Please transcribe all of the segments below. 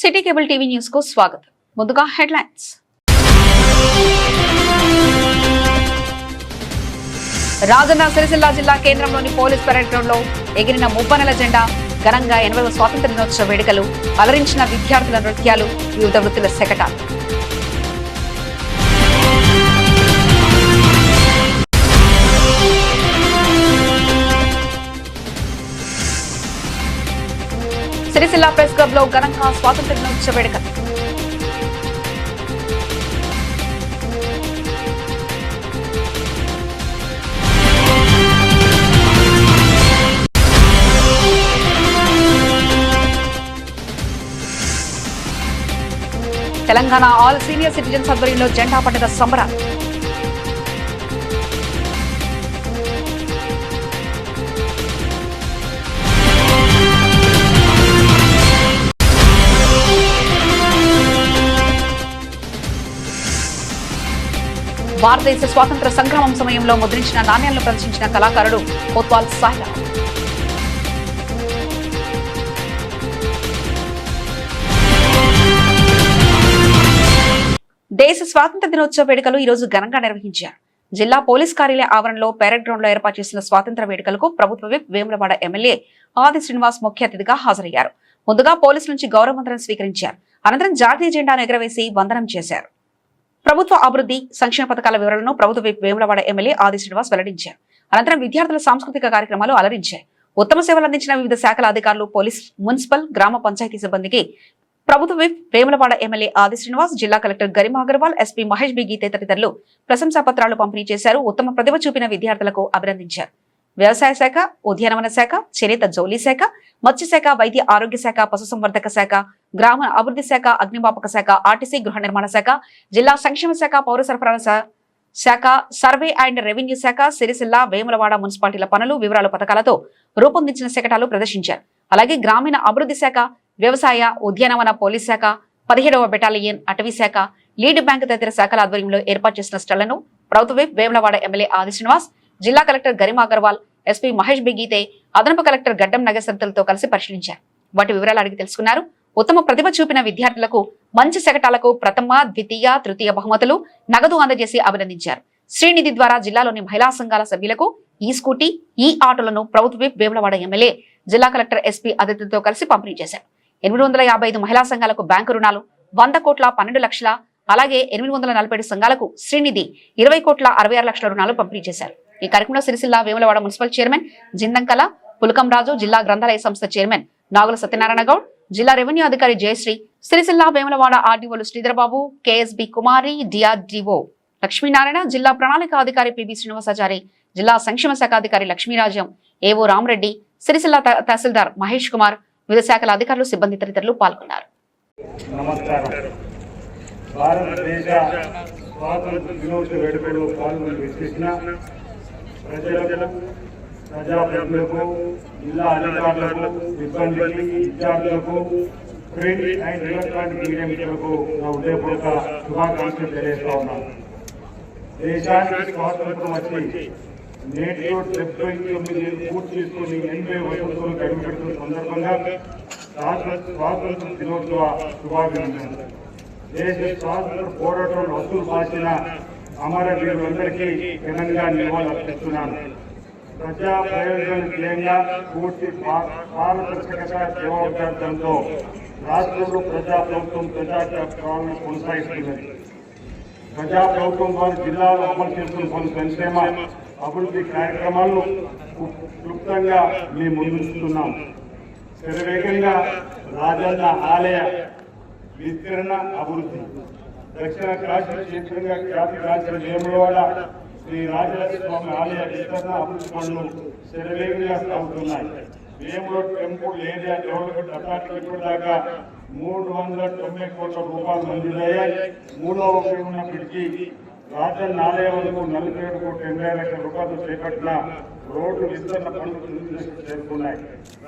City cable TV news కు స్వాగతం. ముందుగా హెడ్లైన్స్. రాజన్న సిరిసిల్ల జిల్లా కేంద్రంలోని పోలీస్ పరేడ్ గ్రౌండ్ లో ఎగిరిన ముప్పనెల జెండా, ఘనంగా 80వ స్వాతంత్ర దినోత్సవ వేడుకలు, అలరించిన విద్యార్థుల నృత్యాలు, వివిధ వృత్తుల శకటాలు. సిరిసిల్ల ప్రెస్ క్లబ్ లో ఘనంగా స్వాతంత్ర దినోత్సవ వేడుకలు. తెలంగాణ ఆల్ సీనియర్ సిటిజన్స్ ఆధ్వర్యంలో జెండా పండుగ సంబరాలు. భారతదేశ స్వాతంత్ర సంగ్రామం సమయంలో ముద్రించిన నాణ్యాలను ప్రదర్శించిన కళాకారుడు కోత్వాల్ సాయిరాం. దేశ స్వాతంత్ర దినోత్సవ వేడుకలు ఈ రోజు ఘనంగా నిర్వహించారు. జిల్లా పోలీస్ కార్యాలయ ఆవరణలో పెరేడ్ గ్రౌండ్ లో ఏర్పాటు చేసిన స్వాతంత్ర వేడుకలకు ప్రభుత్వ విప్ వేములవాడ ఎమ్మెల్యే ఆది శ్రీనివాస్ ముఖ్య అతిథిగా హాజరయ్యారు. ముందుగా పోలీసు నుంచి గౌరవ వందనం స్వీకరించారు. అనంతరం జాతీయ జెండాను ఎగురవేసి వందనం చేశారు. ప్రభుత్వ అభివృద్ధి సంక్షేమ పథకాల వివరాలను ప్రభుత్వ విప్ వేములవాడ ఎమ్మెల్యే ఆది శ్రీనివాస్ వెల్లడించారు. అనంతరం విద్యార్థుల సాంస్కృతిక కార్యక్రమాలు అలరించాయి. ఉత్తమ సేవలు అందించిన వివిధ శాఖల అధికారులు, పోలీస్, మున్సిపల్, గ్రామ పంచాయతీ సిబ్బందికి ప్రభుత్వ విప్ వేములవాడ ఎమ్మెల్యే ఆది శ్రీనివాస్, జిల్లా collector Garima Agarwal, SP Mahesh B Geete తదితరులు ప్రశంసా పత్రాలు పంపిణీ చేశారు. ఉత్తమ ప్రతిభ చూపిన విద్యార్థులకు అభినందించారు. వ్యవసాయ శాఖ, ఉద్యానవన శాఖ, చేనేత జౌలీ శాఖ, మత్స్యశాఖ, వైద్య ఆరోగ్య శాఖ, పశుసంవర్ధక శాఖ, గ్రామ అభివృద్ధి శాఖ, అగ్నిమాపక శాఖ, ఆర్టీసీ గృహ నిర్మాణ శాఖ, జిల్లా సంక్షేమ శాఖ, పౌర సరఫరాల శాఖ, సర్వే అండ్ రెవెన్యూ శాఖ, సిరిసిల్ల, వేములవాడ మున్సిపాలిటీల పనులు, వివరాల పథకాలతో రూపొందించిన శకటాలు ప్రదర్శించారు. అలాగే గ్రామీణ అభివృద్ధి శాఖ, వ్యవసాయ, ఉద్యానవన, పోలీస్ శాఖ, 17వ బెటాలియన్, అటవీ శాఖ, లీడ్ బ్యాంక్ తదితర శాఖల ఆధ్వర్యంలో ఏర్పాటు చేసిన స్టాళ్లను ప్రభుత్వ విప్ వేములవాడ ఎమ్మెల్యే ఆది శ్రీనివాస్, జిల్లా collector Garima Agarwal, SP Mahesh B Geete, అదనపు కలెక్టర్ గడ్డం నగసరితలతో కలిసి పరిశీలించారు. వాటి వివరాలు అడిగి తెలుసుకున్నారు. ఉత్తమ ప్రతిభ చూపిన విద్యార్థులకు మంచి శకటాలకు ప్రథమ, ద్వితీయ, తృతీయ బహుమతులు, నగదు అందజేసి అభినందించారు. శ్రీనిధి ద్వారా జిల్లాలోని మహిళా సంఘాల సభ్యులకు ఈ స్కూటీ, ఈ ఆటోలను ప్రభుత్వ విప్ వేములవాడ ఎమ్మెల్యే, జిల్లా కలెక్టర్ ఎస్పీ అతిథులతో కలిసి పంపిణీ చేశారు. 855 మహిళా సంఘాలకు బ్యాంకు రుణాలు, 100 కోట్ల 12 లక్షల, అలాగే 847 సంఘాలకు శ్రీనిధి 20 కోట్ల 66 లక్షల రుణాలు పంపిణీ చేశారు. ఈ కార్యక్రమంలో సిరిసిల్ల వేములవాడ మున్సిపల్ చైర్మన్ జిందంకల పులకం రాజు, జిల్లా గ్రంథాలయ సంస్థ చైర్మన్ నాగుల సత్యనారాయణ గౌడ్, జిల్లా రెవెన్యూ అధికారి జయశ్రీ, సిరిసిల్ల వేములవాడ ఆర్డీఓలు శ్రీధరబాబు, కేఎస్బి కుమారి, డిఆర్డీఓ లక్ష్మీనారాయణ, జిల్లా ప్రణాళిక అధికారి పిబి శ్రీనివాసాచారి, జిల్లా సంక్షేమ శాఖ అధికారి లక్ష్మీరాజ్యం, ఏవో రామరెడ్డి, సిరిసిల్ల తహసీల్దార్ మహేష్ కుమార్, వివిధ శాఖల అధికారులు, సిబ్బంది తదితరులు పాల్గొన్నారు. భారతదేశ స్వాతంత్ర దినోత్సవ వేడుకల్లో పాల్గొని విచ్చేసిన ప్రజలకు, ప్రజాప్రతినిధులకు, జిల్లా అధికారులకు, సిబ్బందికి, విద్యార్థులకు, ప్రింట్ అండ్ ఎలక్ట్రానిక్ మీడియా మిత్రులకు నా హృదయపూర్వక శుభాకాంక్షలు తెలియజేస్తా ఉన్నాను. దేశానికి స్వాతంత్రం వచ్చి నేటిలో 79 పూర్తి చేసుకుని 80 వసంతులు గడిపెడుతున్న సందర్భంగా స్వాతంత్ర దినోత్సవ శుభాకాంక్షలు. దేశ స్వాతంత్ర పోరాటంలో వస్తువులు పాల్చిన అమరవీరులందరికీ ఘనంగా నివాళులర్పిస్తున్నాను. ప్రజా ప్రయోజన ధ్యేయంగా పూర్తి పారదర్శకత, జవాబుదారితనంతో రాష్ట్రంలో ప్రజాప్రభుత్వం ప్రజాపాలన కొనసాగిస్తున్నది. ప్రజాప్రభుత్వం ద్వారా జిల్లాలో అమలు చేస్తున్న పలు సంక్షేమ అభివృద్ధి కార్యక్రమాలను క్లుప్తంగా మేము ముందుస్తున్నాం. శరవేగంగా రాజన్న ఆలయ విస్తరణ అభివృద్ధి, దక్షిణ కాశీ క్షేత్రంగా ఖ్యాతిగాంచిన వేములవాడ శ్రీ రాజలక్ష్మి ఆలయ విస్తరణ అభివృద్ధి పనులు శరవేగంగా సాగుతున్నాయి. Vemulawada temple area development authority ఇప్పటిదాకా 390 కోట్ల రూపాయలు మంజూరయ్యాయి. 3వ ఫేజ్ ఉన్నప్పటికీ రాజన్న ఆలయం వరకు 47 కోట్ల 80 లక్షల రూపాయలు చేపట్టిన రోడ్డు విస్తరణ పనులు చేరుకున్నాయి.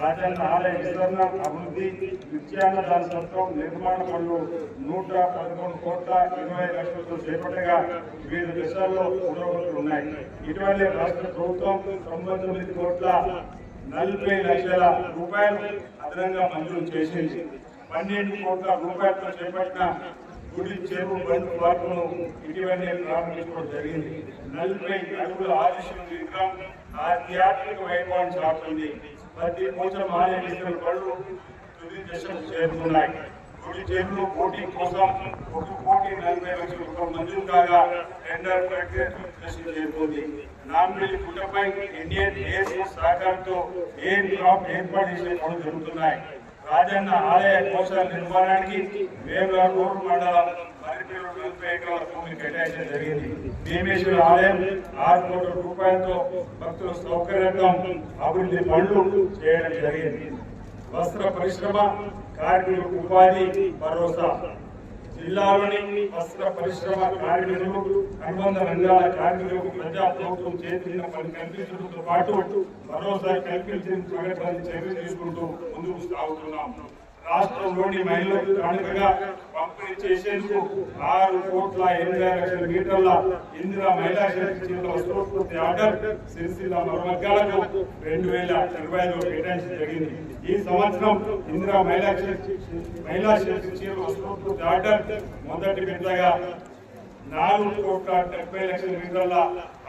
రాజన్న ఆలయ విస్తరణ అభివృద్ధి, నిత్యాన్నదాన సత్రం నిర్మాణ పనులు 111 కోట్ల 20 లక్షలతో చేపట్టగా వివిధ దశల్లో పురోగతులు ఉన్నాయి. ఇటీవలే రాష్ట్ర ప్రభుత్వం 99 కోట్ల 40 లక్షల రూపాయలు అదనంగా మంజూరు చేసింది. 12 కోట్ల రూపాయలతో చేపట్టిన గుడి చెరువు బంద్ పార్కును ఇటీవలనే ప్రారంభించడం జరిగింది. 40 అడుగుల ఆదిశివుని విగ్రహం ఆధ్యాత్మిక వైభవాన్ని చాటుతుంది. ప్రతి పోచం ఆలయ పళ్ళు తుది దశకు చేరుతున్నాయి. గుడి చెరువులో బోటింగ్ కోసం 1,40,00,000 మంజూరు కాగా టెండర్ ప్రక్రియ చేరుకుంది. నాంపల్లి గుట్టపై ఇండియన్ ఎయిర్ ఫోర్స్ సహకారంతో ఎయిర్ క్రాఫ్ట్ ఏర్పాటు చేసే పనులు జరుగుతున్నాయి. రాజన్న ఆలయ కోశాల నిర్మాణానికి వేమూరు మండలం 40 ఎకరాల భూమిని కేటాయించడం జరిగింది. భీమేశ్వర ఆలయం 6 కోట్ల రూపాయలతో భక్తుల సౌకర్యార్థం అభివృద్ధి పనులు చేయడం జరిగింది. వస్త్ర పరిశ్రమ కార్మికులకు ఉపాధి భరోసా. జిల్లాలోని వస్త్ర పరిశ్రమ కార్మికులు అనుబంధ రంగాల కార్మికులకు ప్రజా ప్రభుత్వం చేసిన పని కల్పించడంతో పాటు భరోసా కల్పించిన చర్యలు తీసుకుంటూ ముందుకు సాగుతున్నాం. రాష్ట్రంలోని మహిళలకు కానుకగా పంపిణీ చేసేందుకు 6,80,00,000 మీటర్ల ఇందిరా మహిళా శక్తి వస్త్రోత్పత్తి ఆర్డర్ సిరిసిల్ల మరమగ్గాలకు 2025లో కేటాయించడం జరిగింది. ఈ సంవత్సరం ఇందిరా మహిళా శక్తి చీరల వస్త్రోత్పత్తి ఆర్డర్ మొదటి విడతగా 4,70,00,000 మీటర్ల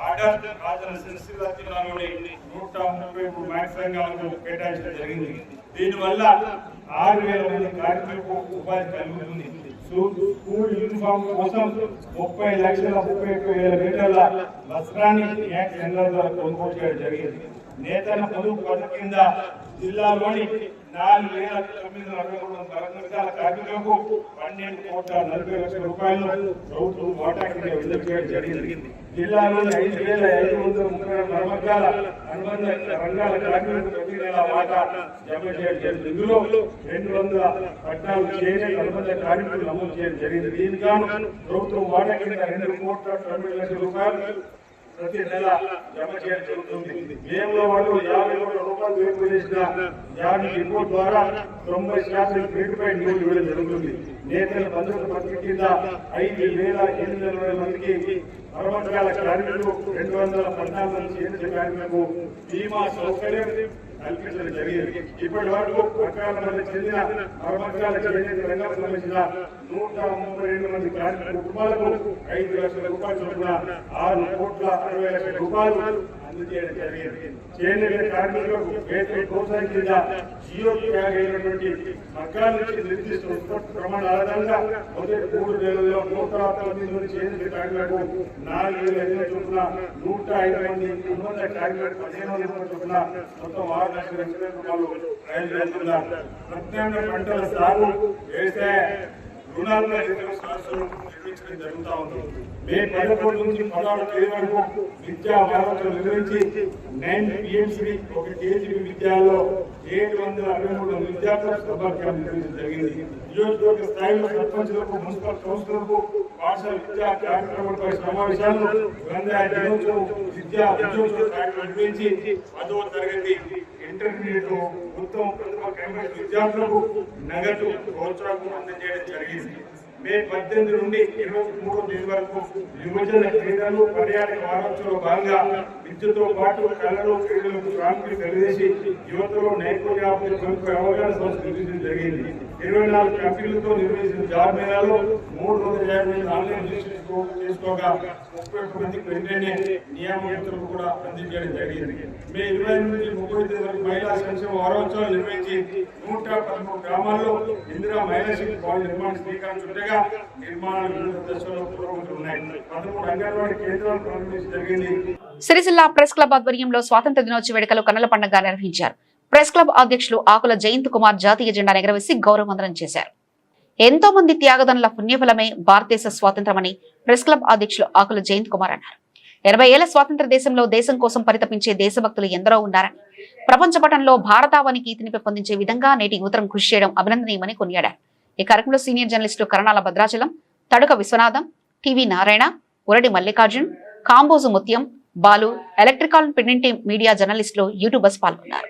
ఆర్డర్ రాజన్న సిరిసిల్ల జిల్లాలోని 133 మ్యాక్స్ రంగాలకు కేటాయించడం జరిగింది. దీనివల్ల 6,000 మంది కార్మికులకు ఉపాధి కలుగుతుంది. స్కూల్ యూనిఫామ్ కోసం 30,31,000 మీటర్ల వస్త్రాన్ని సెంటర్ ద్వారా కొనుగోలు చేయడం జరిగింది. నేతన్న పొదుపు పథకం కింద జిల్లాలోని 4,963 రంగాల కార్మికులకు 12,40,00,000 రూపాయలు ప్రభుత్వం వాటా కింద విడుదల చేయడం జరిగింది. జిల్లాలోని 5,530 మరమగ్గాల అనుబంధ రంగాల కార్మికులకు ప్రతి నెల వాటా జమ చేయడం జరిగింది. ఇందులో 214 చేనేత అనుబంధ కార్మికులు నమోదు చేయడం జరిగింది. దీనికి గాను ప్రభుత్వం వాటా కింద 2,90,00,000 రూపాయలు ప్రతి నెల జమ చేయడం జరుగుతుంది. వ్యయంలో వాళ్ళు 50 కోట్ల రూపాయలు వేపు చేసిన జాబితా రిపోర్ట్ ద్వారా 90% క్రెడిట్పై నిధులు ఇవ్వడం జరుగుతుంది. నేతల భద్రత పథకం కింద 5,820 మందికి మరమగ్గాల కార్మికులు 214 మంది చేనేత కార్మికులకు బీమా సౌకర్యం కల్పించడం జరిగింది. ఇప్పటి వరకు అకాల మందికి చెందిన మరమగ్గాల చేనేత రంగానికి సంబంధించిన 132 మంది కార్మిక కుటుంబాలకు 5 లక్షల రూపాయలు చొప్పున 6,60,00,000 రూపాయలు అందజేయడం జరిగింది. చేనేత కార్మికులకు వేతన ప్రోత్సాహం కింద జియో ట్యాగ్ అయినటువంటి మగ్గాల నుంచి నిర్దిష్ట ఉత్పత్తి ప్రమాణాల ఆధారంగా మొదటి 3 నెలల్లో 119 మంది చేనేత కార్మికులకు 4,000 చొప్పున 105 మంది అనుబంధ కార్మికులకు 15,000 రూపాయలు చొప్పున మొత్తం 6,00,000 రూపాయలు రైలు చేస్తున్నారు. ప్రత్యామ్నాయ పంటల సాగు వ్యవసాయ రుణాల సదస్సులు నిర్వహించడం జరుగుతూ ఉంది. మే 11 నుంచి 16 తేదీ వరకు విద్యా వారోత్సవం నిర్వహించి 9 PMC ఒక కేజీబీ విద్యాలయంలో 763 విద్యార్థుల సభాక్రమం నిర్వహించడం జరిగింది. నియోజకవర్గ స్థాయిలో సర్పంచులకు, మున్సిపల్ కౌన్సిలర్లకు పాఠశాల విద్యా కార్యక్రమాలపై సమావేశాలను, గ్రంథాలయ దినోత్సవం, విద్యా ఉద్యోగ కార్యక్రమం నిర్వహించి 10వ తరగతి ఇంటర్మీడియట్ ఉత్తమ ప్రతిభ కనబరిచిన విద్యార్థులకు నగదు ప్రోత్సాహం అందజేయడం జరిగింది. మే 18 నుండి 23 తేదీ వరకు యువజన క్రీడలు పర్యాటక వారోత్సవంలో భాగంగా విద్యతో పాటు కళలు, క్రీడలకు ప్రాముఖ్యత తెలియజేసి యువతలో నైపుణ్యాభివృద్ధి అవగాహన సంస్థ నిర్వహించడం జరిగింది. 24 కంపెనీలతో నిర్వహించిన జాబ్ మేళాలో 350 ఆన్లైన్ రిజిస్ట్రేషన్ చేసుకోగా 31 మందికి వెంటనే నియామకులకు కూడా అందించడం జరిగింది. మే 20 నుండి 30 తేదీ వరకు మహిళా సంక్షేమ వారోత్సవాలు నిర్వహించి 113 గ్రామాల్లో ఇందిరా మహిళా శక్తి భవన నిర్మాణ శ్రీకారం చుట్టగా నిర్మాణాలు వివిధ దశలో పురోగతి ఉన్నాయి. 13 అంగన్వాడీ కేంద్రాలు ప్రారంభించడం జరిగింది. సిరిసిల్ల ప్రెస్ క్లబ్ ఆధ్వర్యంలో స్వాతంత్ర దినోత్సవ వేడుకలు కన్నుల పండుగగా నిర్వహించారు. ప్రెస్ క్లబ్ అధ్యక్షులు ఆకుల జయంత్ కుమార్ జాతీయ జెండా ఎగరవేసి గౌరవవందనం చేశారు. ఎంతో మంది త్యాగదనుల పుణ్యఫలమే భారతదేశ స్వాతంత్రమని ప్రెస్ క్లబ్ అధ్యక్షులు ఆకుల జయంత్ కుమార్ అన్నారు. 80 ఏళ్ల స్వాతంత్ర దేశంలో దేశం కోసం పరితపించే దేశభక్తులు ఎందరో ఉన్నారని, ప్రపంచ పటంలో భారతావని కీర్తిని పెంపొందించే విధంగా నేటి యువతరం కృషి చేయడం అభినందనీయమని కొనియాడారు. ఈ కార్యక్రమంలో సీనియర్ జర్నలిస్టులు కరణాల భద్రాచలం, తడుక విశ్వనాథం, టీవీ నారాయణ, ఉరడి మల్లికార్జున్, కాంబోజు ముత్యం, బాలు, ఎలక్ట్రికల్ ప్రింట్ మీడియా జర్నలిస్టులు, యూట్యూబర్స్ పాల్గొన్నారు.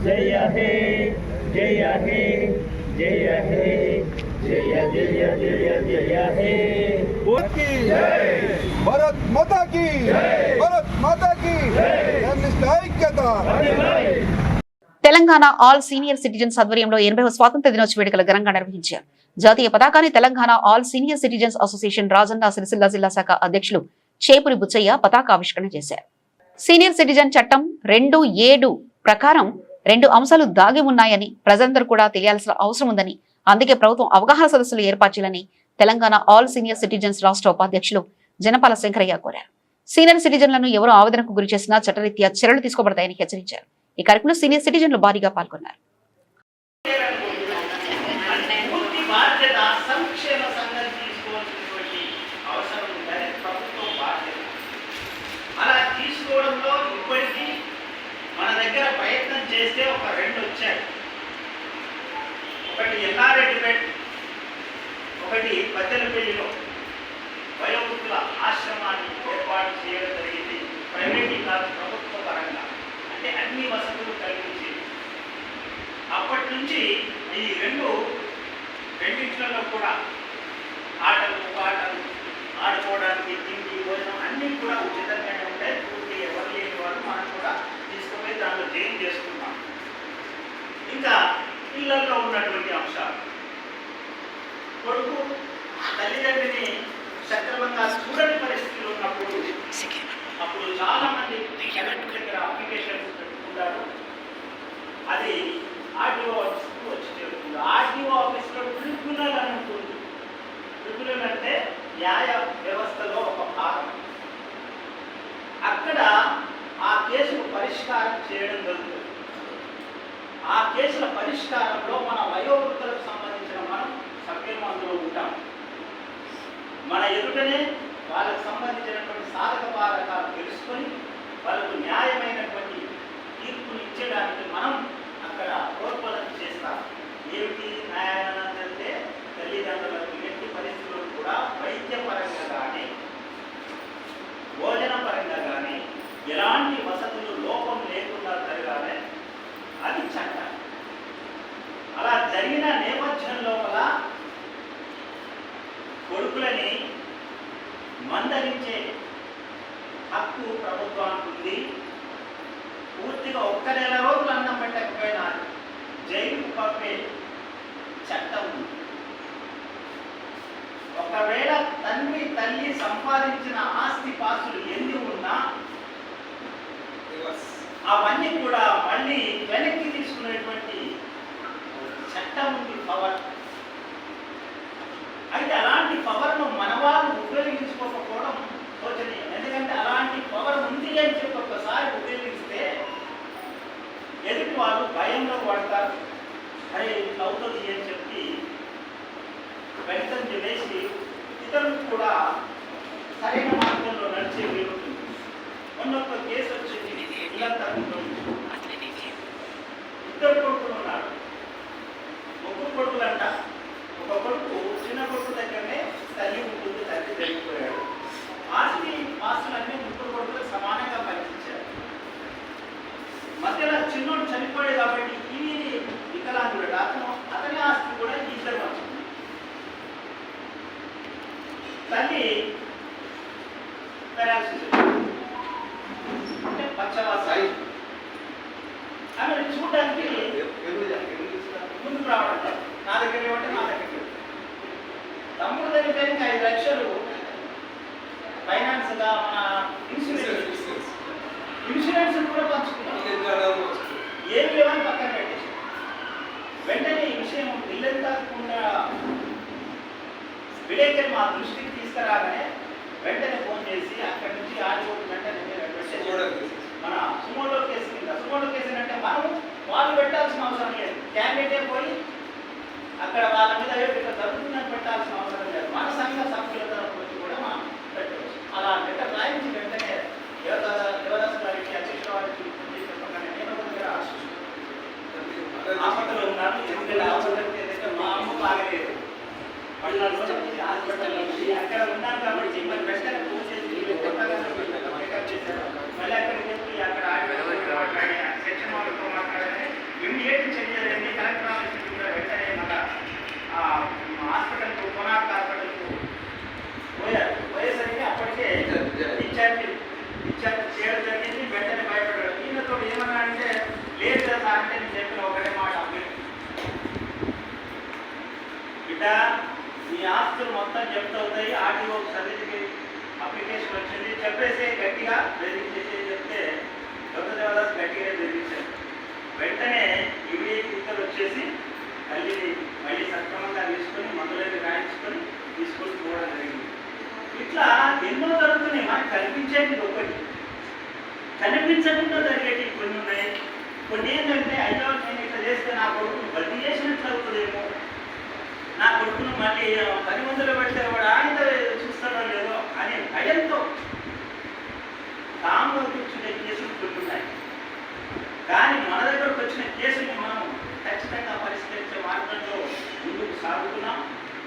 जय हे जय हे जय हे जय जय जय जय हे भारत माता की भारत माता की ఐక్యత. తెలంగాణ ఆల్ సీనియర్ సిటిజన్స్ ఆధ్వర్యంలో 80వ స్వాతంత్ర దినోత్సవ వేడుకలు ఘనంగా నిర్వహించారు. జాతీయ పతాకాన్ని Telangana all senior citizens association Rajanna Sircilla జిల్లా శాఖ అధ్యక్షులు చేపురి బుచ్చయ్య పతాకావిష్కరణ చేశారు. సీనియర్ సిటిజన్ చట్టం 2(7) ప్రకారం 2 అంశాలు దాగి ఉన్నాయని ప్రజలందరూ కూడా తెలియాల్సిన అవసరం ఉందని, అందుకే ప్రభుత్వం అవగాహన సదస్సులు ఏర్పాటు చేయాలని తెలంగాణ ఆల్ సీనియర్ సిటిజన్స్ రాష్ట్ర ఉపాధ్యక్షులు జనపాల శంకరయ్య కోరారు. సీనియర్ సిటిజన్లను ఎవరు ఆవేదనకు గురి చేసినా చట్టరీత్యా చర్యలు తీసుకోబడతాయని హెచ్చరించారు. ఈ కార్యక్రమంలో సీనియర్ సిటిజన్లు భారీగా పాల్గొన్నారు. మన దగ్గర ప్రయత్నం చేస్తే ఒక 2 వచ్చాయి. ఒకటి ఎల్లారెడ్డిపేట్, ఒకటి బద్దెలపల్లిలో వయోవృద్ధుల ఆశ్రమాన్ని ఏర్పాటు చేయడం జరిగింది. ప్రైవేట్ కాదు, ప్రభుత్వ పరంగా, అంటే అన్ని వసతులు కల్పించి. అప్పటి నుంచి ఈ రెండింటిలో కూడా ఆటలు పాటలు ఆడుకోవడానికి తిండి భోజనం అన్నీ కూడా ఉచితంగానే ఉంటాయి. పూర్తి ఎవరు లేని వాళ్ళు మనం కూడా తీసుకుపోయి దాంట్లో జైన్ చేసుకుంటాం. ఇంకా పిల్లల్లో ఉన్నటువంటి అంశాలు, కొడుకు తల్లిదండ్రిని సక్రమంగా చూడని పరిస్థితులు ఉన్నప్పుడు అప్పుడు చాలా మంది దగ్గర అప్లికేషన్స్ పెట్టుకుంటారు. అది ఆర్టీఓ ఆఫీస్కి వచ్చి చేరుతుంది. ఆర్టీఓ ఆఫీస్లో ట్రిబ్యునల్ అని ఉంటుంది. ట్రిబ్యునల్ అంటే న్యాయ వ్యవస్థలో ఒక భాగం. అక్కడ ఆ కేసును పరిష్కారం చేయడం జరుగుతుంది. ఆ కేసుల పరిష్కారంలో మన వయోవృద్ధులకు సంబంధించిన మనం సభ్యులు అందులో ఉంటాం. మన ఎదుటనే వాళ్ళకు సంబంధించినటువంటి సాధక బాధకాలు తెలుసుకొని వాళ్ళకు న్యాయమైనటువంటి తీర్పులు ఇచ్చడానికి మనం అక్కడ ప్రోత్సాహం చేస్తాం. ఏమిటి న్యాయం అంటే తల్లిదండ్రులకు ఎట్టి పరిస్థితుల్లో కూడా వైద్యపరంగా కానీ భోజన పరంగా కానీ ఎలాంటి వసతులు లోపం లేకుండా జరగాలి. అది చట్టం. అలా జరిగిన నేపథ్యం లోపల కొడుకులని మందలించే హక్కు ప్రభుత్వానికి ఉంది. పూర్తిగా 1 నెల రోజులు అన్నం పెట్టకపోయినా జైలుకు పంపే చట్టం ఉంది. ఒకవేళ తండ్రి తల్లి సంపాదించిన ఆస్తి పాస్తులు ఎన్ని ఉన్నా అవన్నీ కూడా మళ్ళీ వెనక్కి తీసుకునేటువంటి చట్టం ఉంది, పవర్. అయితే అలాంటి పవర్ను మన వాళ్ళు ఉపయోగించుకోకపోవడం శోచనీయం. ఎందుకంటే అలాంటి పవర్ ఉంది అని చెప్పి ఒక్కసారి ఉపయోగిస్తే ఎదుటి వాళ్ళు భయంలో పడతారు. అరే ఇట్లా అవుతుంది అని చెప్పి వెంటనే వేసి ఇతరులకు కూడా సరైన మార్గంలో నడిచే వీలుంటుంది. మొన్న ఒక కేసు వచ్చింది. ఇద్దరు కొడుకులు ఉన్నారు. ముగ్గురు కొడుకులు అంట. ఒక కొడుకు చిన్న కొడుకు దగ్గరనే తల్లి ఉంటుంది, తల్లి చనిపోయాడు. ఆస్తులన్నీ ముగ్గురు కొడుకులు సమానంగా పంచించారు. మధ్యలో చిన్నోడు చనిపోయాడు కాబట్టి ఇది వికలాంగుడు అతని ఆస్తి కూడా ఇద్దరు పంచుతుంది. తల్లి పెరాలసిస్ అంటే పచ్చవాసాయి. ఆమె చూడడానికి ముందుకు రావడం నా దగ్గర ఏమంటే నా దగ్గర తమ్ముడు దగ్గర 5 లక్షలు ఫైనాన్స్గా మన ఇన్సూరెన్స్ కూడా పంచుకున్నాం. ఏమి లేవని పక్కన పెట్టేసి వెంటనే ఈ విషయం పిల్లలు కాకుండా విలేకరు మా దృష్టికి తీసుకురాగానే వెంటనే ఫోన్ చేసి అక్కడి నుంచి ఆడిపోతుంది. వెంటనే మన సుమోటో కేసు కింద, సుమోటో కేసు అంటే మనం వాళ్ళు పెట్టాల్సిన అవసరం లేదు. క్యాండిడేటే పోయి అక్కడ వాళ్ళ మీద ఇక్కడ జరుగుతుందని పెట్టాల్సిన అవసరం లేదు. మన సంఘ సభ్యుల తరఫు నుంచి కూడా మనం పెట్టవచ్చు. అలా లెటర్ రాయించి వెంటనే దేవదాస్ గారికి అధ్యక్షుల వారికి చెప్పగానే నేను దగ్గర చెప్తున్నాను. ఎందుకంటే అవసరం ఏదైతే మా అమ్మ బాగలేదు, హాస్పిటల్ అక్కడ ఉన్నాను కాబట్టి మరి వెంటనే ఫోన్ చేసి చెకప్ చేశారు. మళ్ళీ అక్కడికి వెళ్ళి అక్కడ మాట్లాడి సెక్షన్ వాళ్ళతో మాట్లాడాలి. ఇమీడియట్ చెయ్యాలండి. కలెక్టర్ ఆఫీస్ కూడా వెంటనే మన హాస్పిటల్కు కొనార్క్ హాస్పిటల్కు పోయేసరికి అప్పటికే డిశ్చార్జ్ చేయడం జరిగింది. వెంటనే భయపడ్డాడు. ఈయనతో ఏమన్నా అంటే లేదు కదా సార్ అంటే నేను చెప్పిన ఒకటే మాట, బిడ్డ మీ ఆస్తులు మొత్తం జప్తు అవుతాయి, ఆర్టీఓ సర్టిఫికేట్ అప్లికేషన్ వచ్చింది చెప్పేసి గట్టిగా బెదిరించేసి చెప్తే డాక్టర్ దేవదాస్ గట్టిగా బెదిరించారు. వెంటనే ఇమీడియట్ ఇద్దరు వచ్చేసి మళ్ళీ సక్రమంగా తీసుకొని మందులని రాయించుకొని తీసుకొని పోవడం జరిగింది. ఇట్లా ఎన్నో జరుగుతున్నాయి. మనకు కనిపించేది ఒకటి, కనిపించకుండా జరిగేవి కొన్ని ఉన్నాయి. కొన్ని ఏంటంటే అయ్యో నేను ఇట్లా చేస్తే నా కొడుకును బదిలీ చేసినట్లు అవుతుందేమో, నా కొడుకును మళ్ళీ 10 మందిలో పెడితే వాడు ఆయన చూస్తాడో లేదో అనే భయంతో తాము కూర్చునే కేసులు కొన్ని ఉన్నాయి. కానీ మన దగ్గరకు వచ్చిన కేసుని మనం ఖచ్చితంగా పరిష్కరించే మార్గంలో ముందుకు సాగుతున్నాం.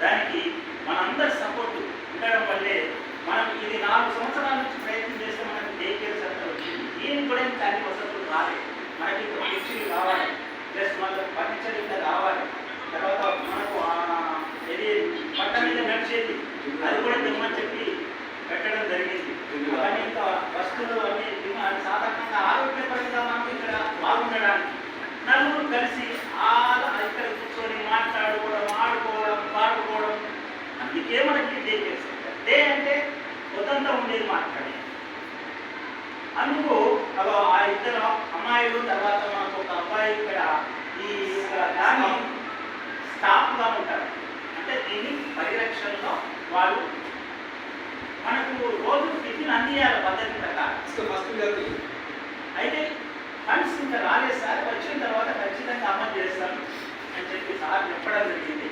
దానికి మనందరి సపోర్టు ఉండడం వల్లే మనం ఇది 4 సంవత్సరాల నుంచి ప్రయత్నం చేస్తే మనకి డే కేర్ సెంటర్ వచ్చింది. దీనికి కూడా ఇంకా అన్ని వసతులు రాలేదు. మనకి ఇంకా మిక్సీలు కావాలి, ప్లస్ మనకు ఫర్నిచర్ ఇంకా కావాలి. తర్వాత మనకు ఇది పట్ట మీద నడిచేది అది కూడా తెమ్మని చెప్పి పెట్టడం జరిగింది. అవన్నీ ఇంకా వస్తువులు అన్నీ సాధారణంగా ఆరోగ్యపరంగా మనకు ఇక్కడ బాగుండడానికి నలుగురు కలిసి ఇక్కడ కూర్చొని మాట్లాడుకోవడం, ఆడుకోవడం, పాడుకోవడం, అందుకే మనకి డే కేర్ సెంటర్. డే అంటే కొత్తంతా ఉండేది మాట్లాడి, అందుకు ఆ ఇద్దరు అమ్మాయిలు తర్వాత మనకు ఒక అబ్బాయి ఇక్కడ ఈ దాన్ని స్టాఫ్గా ఉంటారు. అంటే దీని పరిరక్షణలో వాళ్ళు మనకు రోజు టిఫిన్ అందియాలి పద్ధతి ప్రకారం. అయితే ఫండ్స్ ఇంకా రాలేదు సార్, వచ్చిన తర్వాత ఖచ్చితంగా అమలు చేస్తాను అని చెప్పి సార్ చెప్పడం జరిగింది.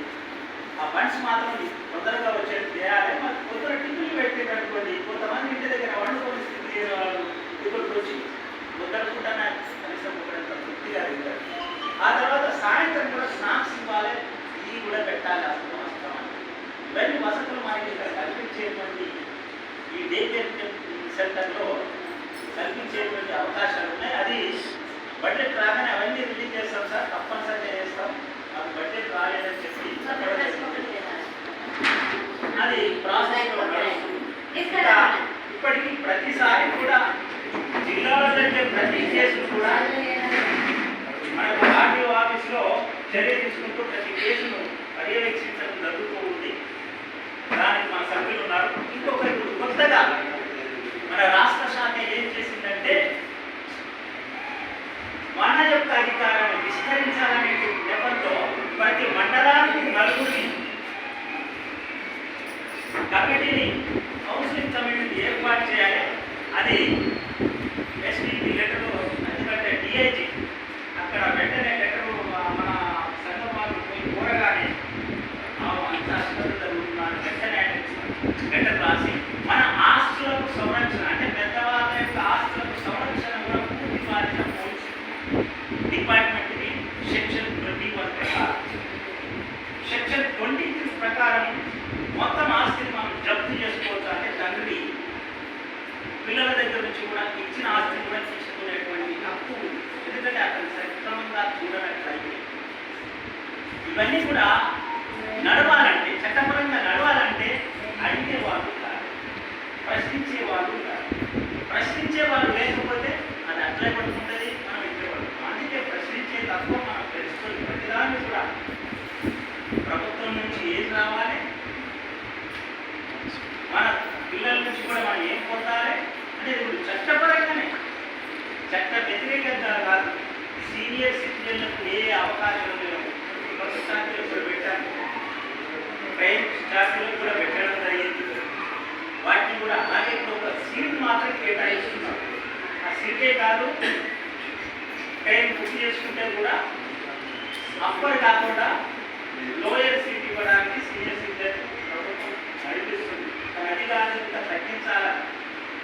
ఆ ఫండ్స్ మాత్రం తొందరగా వచ్చేది చేయాలి. మరి కొత్త టిఫిన్లు పెట్టేటనుకోండి, కొంతమంది ఇంటి దగ్గర వండుకొని స్థితి లేని వాళ్ళు ఇక్కడికి వచ్చి ముద్దరుకుంటా కనీసం ఒకరంత తృప్తిగా తింటారు. ఆ తర్వాత సాయంత్రం కూడా స్నాక్స్ ఇవ్వాలి, ఇవి కూడా పెట్టాలి. అసలు వాస్తవం ఇవన్నీ వసతులు మనకి ఇక్కడ కల్పించేటువంటి ఈ డే కేర్ సెంటర్లో కల్పించేటువంటి అవకాశాలు ఉన్నాయి. అది బడ్జెట్ రాగానే అవన్నీ రిలీజ్ చేస్తాం సార్, తప్పనిసరిగా చేస్తాం. అది బడ్జెట్ రాలేదని చెప్పి అది ప్రాసెస్లో ఇంకా ఇప్పటికీ ప్రతిసారి కూడా జిల్లాలో జరిగే ప్రతి కేసు కూడా మనకు ఆర్టీఓ ఆఫీస్లో చర్య తీసుకుంటూ ప్రతి కేసును పర్యవేక్షించడం జరుగుతూ ఉంది. దానికి మన సభ్యులు ఉన్నారు. ఇంకొకటి కొత్తగా మన రాష్ట్ర శాఖ ఏం చేసిందంటే మన యొక్క అధికారాన్ని విస్తరించాలనే నెపంతో ప్రతి మండలానికి నలుగురిని కమిటీని కౌన్సిలింగ్ కమిటీని ఏర్పాటు చేయాలి. అది ఎస్పీకి లెటరు, ఎందుకంటే డిఐజీ అక్కడ వెంటనే లెటరు మన సంఘం వాళ్ళు పోయి కోరగానే అంత అశ్రద్ధ జరుగుతున్నాను వెంటనే లెటర్ రాసి మన ఆస్తులకు సంరక్షణ అంటే పెద్దవాళ్ళ యొక్క ఆస్తులకు సంరక్షణ కూడా పూర్తి బాధ్యత పోలీసు డిపార్ట్మెంట్కి సెక్షన్ 21 ప్రకారం. సెక్షన్ 23 ప్రకారం మొత్తం ఆస్తిని మనం జప్తు చేసుకోవచ్చు. అంటే తండ్రి పిల్లల దగ్గర నుంచి కూడా ఇచ్చిన ఆస్తిని కూడా తీసుకునేటువంటి హక్కు ఉంది. ఎందుకంటే అతను సక్రమంగా చూడనట్లయితే ఇవన్నీ కూడా నడవాలంటే, చట్టపరంగా నడవాలంటే అడిగే వాళ్ళు కాదు, ప్రశ్నించే వాళ్ళు కాదు. ప్రశ్నించే వాళ్ళు లేకపోతే అది అట్లే పడుతుంటుంది, మనం ఇట్లే పడుతుంది. అందుకే ప్రశ్నించే తత్వం మనం తెలుసుకొని ప్రతిదాన్ని కూడా ప్రభుత్వం నుంచి ఏం రావాలి, మన పిల్లల నుంచి కూడా మనం ఏం పొందాలి అంటే ఇప్పుడు చట్టపరంగానే, చట్ట వ్యతిరేకంగా కాదు. సీనియర్ సిటిజన్లకు ఏ అవకాశాలు లేవు. కొత్త ఛార్జీలు కూడా పెట్టాము, ట్రైన్ ఛార్జీలు కూడా పెట్టడం జరిగింది. వాటిని కూడా అలాగే ఇప్పుడు ఒక సీట్ మాత్రం కేటాయిస్తున్నాం. ఆ సీటే కాదు, ట్రైన్ బుక్ చేసుకుంటే కూడా అప్పర్ కాకుండా లోయర్ సీట్ ఇవ్వడానికి సీనియర్ సిటిజన్ ప్రభుత్వం నడిపిస్తుంది. అది కాదు ఇంకా తగ్గించాలని,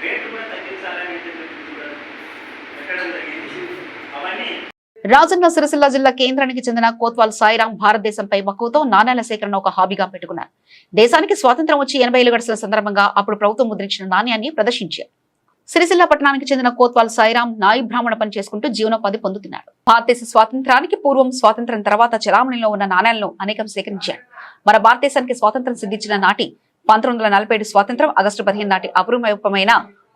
రేటు కూడా తగ్గించాలని కూడా పెట్టడం జరిగింది. అవన్నీ రాజన్న సిరిసిల్ల జిల్లా కేంద్రానికి చెందిన కోత్వాల్ సాయిరాం భారతదేశంపై మక్కువతో నాణ్యాల సేకరణ ఒక హాబీగా పెట్టుకున్నారు. దేశానికి స్వాతంత్ర్యం వచ్చి 80 ఏళ్లు గడిచిన సందర్భంగా అప్పుడు ప్రభుత్వం ముద్రించిన నాణ్యాన్ని ప్రదర్శించారు. సిరిసిల్ల పట్టణానికి చెందిన కోత్వాల్ సాయిరాం నాయి బ్రాహ్మణ పని చేసుకుంటూ జీవనోపాధి పొందుతున్నాడు. భారతదేశ స్వాతంత్రానికి పూర్వం, స్వాతంత్ర్యం తర్వాత చలామణిలో ఉన్న నాణ్యాలను అనేకం సేకరించాడు. మన భారతదేశానికి స్వాతంత్ర్యం సిద్ధించిన నాటి 1947 స్వాతంత్ర్యం ఆగస్టు 15 నాటి అపురూపమైన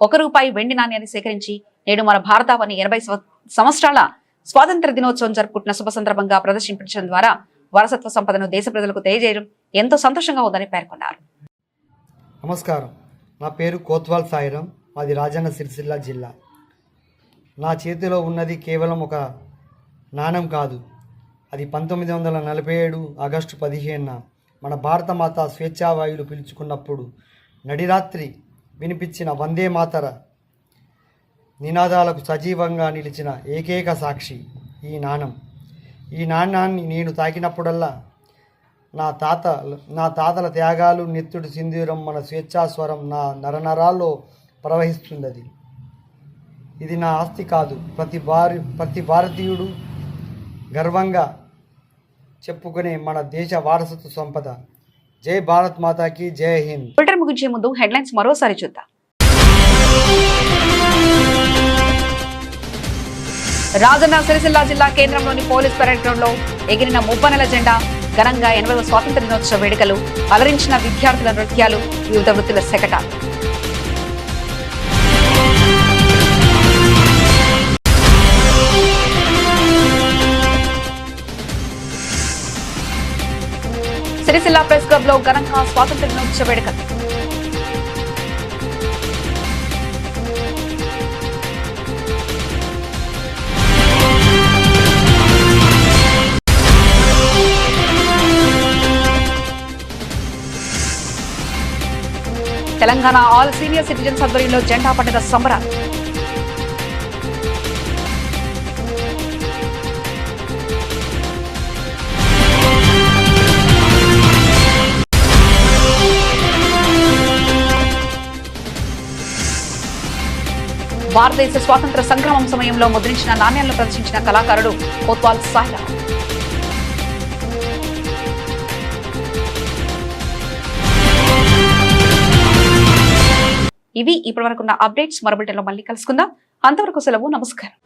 ₹1 వెండి నాణ్యాన్ని సేకరించి నేడు మన భారతావని 80 సంవత్సరాల స్వాతంత్ర దినోత్సవం జరుపుకుంటున్న శుభ సందర్భంగా ప్రదర్శించడం ద్వారా వారసత్వ సంపదను దేశ ప్రజలకు తెలియజేయడం ఎంతో సంతోషంగా ఉందని పేర్కొన్నారు. నమస్కారం, నా పేరు కోత్వాల్ సాయిరాం, మాది రాజన్న సిరిసిల్ల జిల్లా. నా చేతిలో ఉన్నది కేవలం ఒక నాణం కాదు. అది 1947 ఆగస్టు 15న మన భారతమాత స్వేచ్ఛావాయులు పిలుచుకున్నప్పుడు నడిరాత్రి వినిపించిన వందే మాతర నినాదాలకు సజీవంగా నిలిచిన ఏకైక సాక్షి ఈ నాణం. ఈ నాణ్యాన్ని నేను తాకినప్పుడల్లా నా తాతల త్యాగాలు, నెత్తుడు సింధూరం, మన స్వేచ్ఛాస్వరం నా నరనరాల్లో ప్రవహిస్తున్నది. ఇది నా ఆస్తి కాదు, ప్రతి భారతీయుడు గర్వంగా చెప్పుకునే మన దేశ వారసత్వ సంపద. జై భారత్ మాతాకి జై హింద్. బులెటిన్ ముగించే ముందు హెడ్లైన్స్ మరోసారి చూద్దాం. రాజన్న సిరిసిల్ల జిల్లా కేంద్రంలోని పోలీస్ పరేడ్ గ్రౌండ్ లో ఎగిరిన మువ్వనెల జెండా, ఘనంగా 80వ స్వాతంత్ర దినోత్సవ వేడుకలు, అలరించిన విద్యార్థుల నృత్యాలు, వివిధ వృత్తుల శకటాలు. సిరిసిల్ల ప్రెస్ క్లబ్ లో ఘనంగా స్వాతంత్ర దినోత్సవ వేడుకలు. తెలంగాణ ఆల్ సీనియర్ సిటిజన్స్ ఆధ్వర్యంలో జెండా పండుగ సంబరాలు. భారతదేశ స్వాతంత్ర సంగ్రామం సమయంలో ముద్రించిన నాణ్యాలను ప్రదర్శించిన కళాకారుడు కోత్వాల్ సాయిరాం. ఇవి ఇప్పటివరకున్న అప్డేట్స్. మరో బులెటిన్లో మళ్ళీ కలుసుకుందాం. అంతవరకు సెలవు. నమస్కారం.